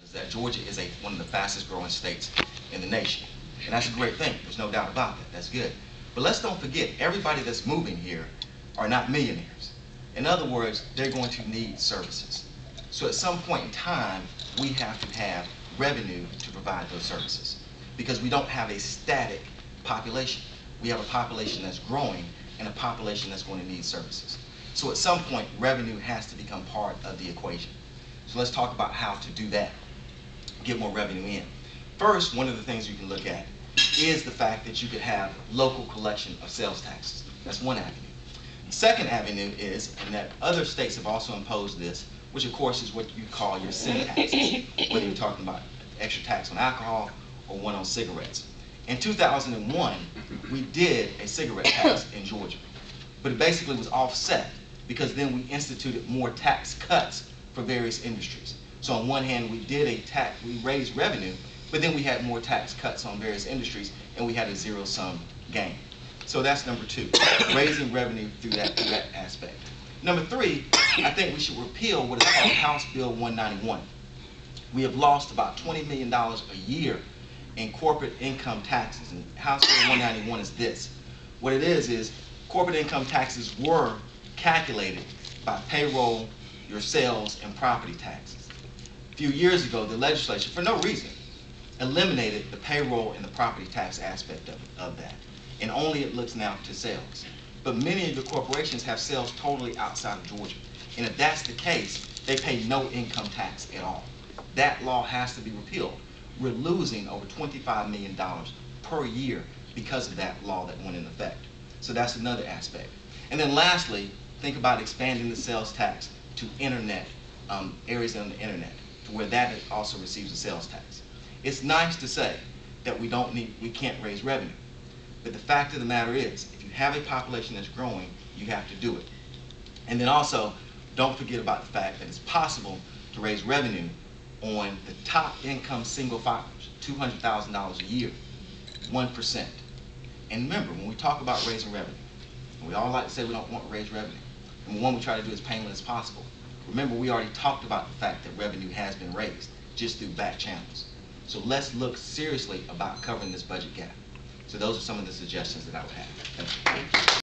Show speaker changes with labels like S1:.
S1: is that Georgia is one of the fastest growing states in the nation. And that's a great thing. There's no doubt about that. That's good. But let's don't forget, everybody that's moving here are not millionaires. In other words, they're going to need services. So at some point in time, we have to have revenue to provide those services, because we don't have a static population. We have a population that's growing and a population that's going to need services. So at some point, revenue has to become part of the equation. So let's talk about how to do that, get more revenue in. First, one of the things you can look at is the fact that you could have local collection of sales taxes. That's one avenue. The second avenue is, and that other states have also imposed this, which of course is what you call your sin taxes, whether you're talking about extra tax on alcohol or one on cigarettes. In 2001, we did a cigarette tax in Georgia, but it basically was offset because then we instituted more tax cuts for various industries. So on one hand, we raised revenue, but then we had more tax cuts on various industries, and we had a zero-sum gain. So that's number two, raising revenue through that aspect. Number three, I think we should repeal what is called House Bill 191. We have lost about $20 million a year in corporate income taxes, and House Bill 191 is this. What it is corporate income taxes were calculated by payroll, your sales, and property taxes. A few years ago, the legislature, for no reason, eliminated the payroll and the property tax aspect of that, and only it looks now to sales. But many of the corporations have sales totally outside of Georgia, and if that's the case, they pay no income tax at all. That law has to be repealed. We're losing over $25 million per year because of that law that went into effect. So that's another aspect. And then lastly, think about expanding the sales tax to internet, areas on the internet, to where that also receives a sales tax. It's nice to say that we can't raise revenue, but the fact of the matter is, if you have a population that's growing, you have to do it. And then also, don't forget about the fact that it's possible to raise revenue on the top income single filers, $200,000 a year, 1%. And remember, when we talk about raising revenue, and we all like to say we don't want to raise revenue, and the one we try to do as painless as possible. Remember, we already talked about the fact that revenue has been raised just through back channels. So let's look seriously about covering this budget gap. So those are some of the suggestions that I would have. Thank you.